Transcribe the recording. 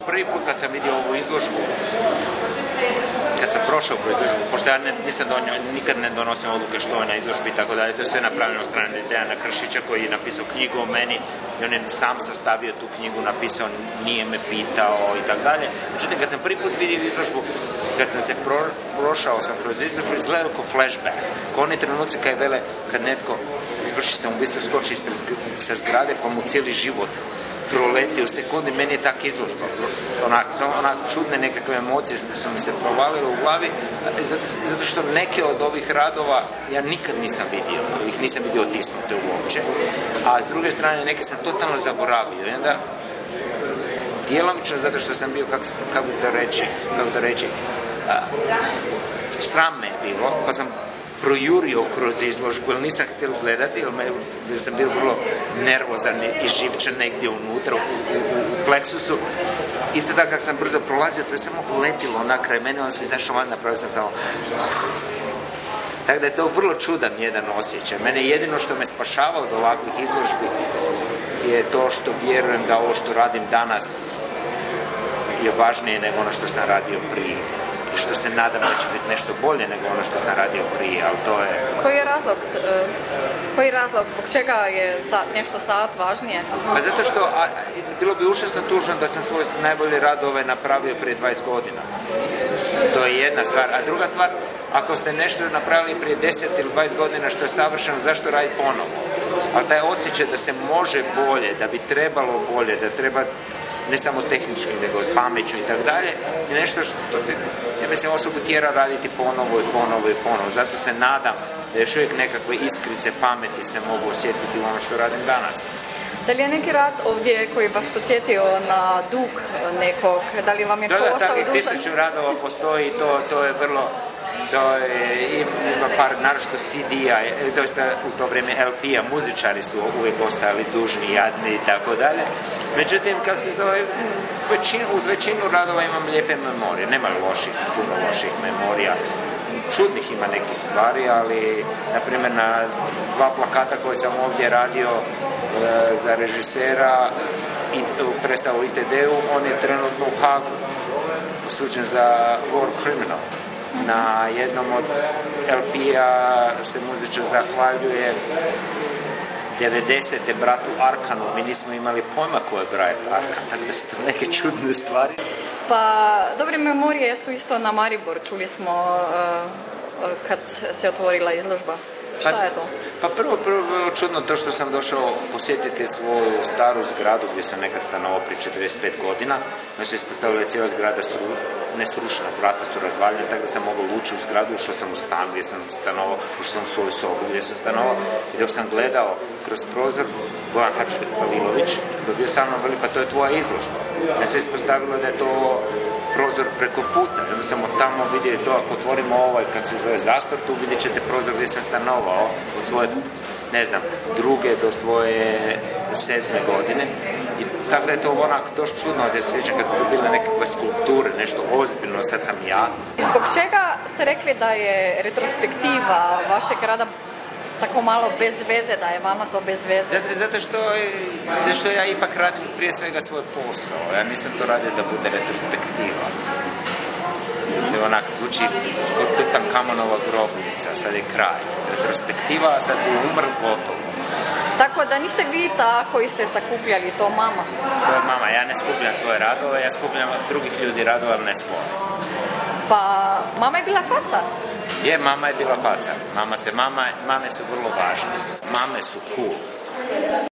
prvi put kad sam vidio ovu izložbu, kad sam prošao kroz izložbu, pošto ja nikad ne donosim odluke što je na izložbi i tako dalje, to je sve napravljeno od strane Dejana Kršića koji je napisao knjigu o meni i on je sam sastavio tu knjigu, napisao, nije me pitao i tako dalje. Međutim, kad sam prvi put vidio izložbu, kad sam se prošao sam kroz izložbu, izgledao kao flashback, kao oni trenuci kad netko izvrši samoubistvo, skoči ispred sa zgrade pa mu cijeli život proleti u sekundi, meni je tak izložba. Onak čudne nekakve emocije su mi se provalile u glavi, zato što neke od ovih radova ja nikad nisam vidio, ih nisam vidio otisnute uopće, a s druge strane neke sam totalno zaboravio. I onda, djelomično zato što sam bio, kako to reći, sram me je bilo, pa sam projurio kroz izložbu, jer nisam htio gledati, jer sam bio vrlo nervozan i živčan negdje unutra, u pleksusu. Isto tako kako sam brzo prolazio, to je samo uletilo na kraj mene, onda sam izašao van, napravio sam samo... Tako da je to vrlo čudan jedan osjećaj. Mene jedino što me spašava od ovakvih izložbi je to što vjerujem da ovo što radim danas je važnije nego ono što sam radio prije. I što se nadam da će biti nešto bolje nego ono što sam radio prije, ali to je... Koji je razlog? Zbog čega je nešto sad važnije? Pa zato što bilo bi užasno tužno da sam svoje najbolje radove napravio prije 20 godina. To je jedna stvar. A druga stvar, ako ste nešto napravili prije 10 ili 20 godina što je savršeno, zašto raditi ponovo? Ali taj osjećaj da se može bolje, da bi trebalo bolje, da treba ne samo tehnički, nego i pameću i tako dalje, je nešto što ja mislim osobu tjera raditi ponovo i ponovo i ponovo. Zato se nadam da još uvijek nekakve iskrice pameti se mogu osjetiti u ono što radim danas. Da li je neki rad ovdje koji vas posjetio na dug nekog? Da li vam je postao dužan? Da, takvih 1000 radova postoji i to je vrlo... ima par, naročito CD-a, doista u to vrijeme LP-a, muzičari su uvijek ostali dužni, jadni i tako dalje. Međutim, kako se zove, uz većinu radova imam lijepe memorije, nema puno loših memorija. Čudnih ima nekih stvari, ali, na primjer, na 2 plakata koje sam ovdje radio za režisera i predstavu ITD-u, on je trenutno u Hagu osuđen za war criminal. Na jednom od LP-a se muzičar zahvaljuje 90. bratu Arkanu. Mi nismo imali pojma ko je brat Arkan, tako da su to neke čudne stvari. Pa, dobre memorije su isto na Maribor. Čuli smo kad se otvorila izložba. Šta je to? Pa prvo bilo čudno to što sam došao posjetiti svoju staru zgradu gdje sam nekad stanovao prije 45 godina. Znači se ispostavilo da cijela zgrada nesrušena, vrata su razvaljena, tako da sam mogao ući u zgradu, ušao sam u stan gdje sam stanovao, ušao sam u svoju sobu gdje sam stanovao i dok sam gledao kroz prozor, Goran Hadžić-Halilović, koji je bio sa mnom, veli, pa to je tvoja izložba. Da se ispostavilo da je to prozor preko puta. Onda sam od tamo vidio to, ako otvorimo ovaj, kako se zove zastor, tu vidjet ćete prozor gdje sam stanovao od svoje, ne znam, 2. do svoje 7. godine. I tako da je to onako dosta čudno, da se sjećam kad su to bile nekakve skulpture, nešto ozbiljno, sad sam ja. Zbog čega ste rekli da je retrospektiva vašeg rada tako malo bez veze, da je vama to bez veze? Zato što ja ipak radim prije svega svoj posao. Ja nisam to radio da bude retrospektiva. To onak zvuči kod Tutankamonova grobnica, sad je kraj. Retrospektiva, a sad je umr, gotovo. Tako da niste vi ta koji ste sakupljali, to mama? To je mama, ja ne skupljam svoje radove, ja skupljam drugih ljudi radove, ali ne svoje. Pa, mama je bila faca? Je, mama je bila faca. Mame su vrlo važne. Mame su cool.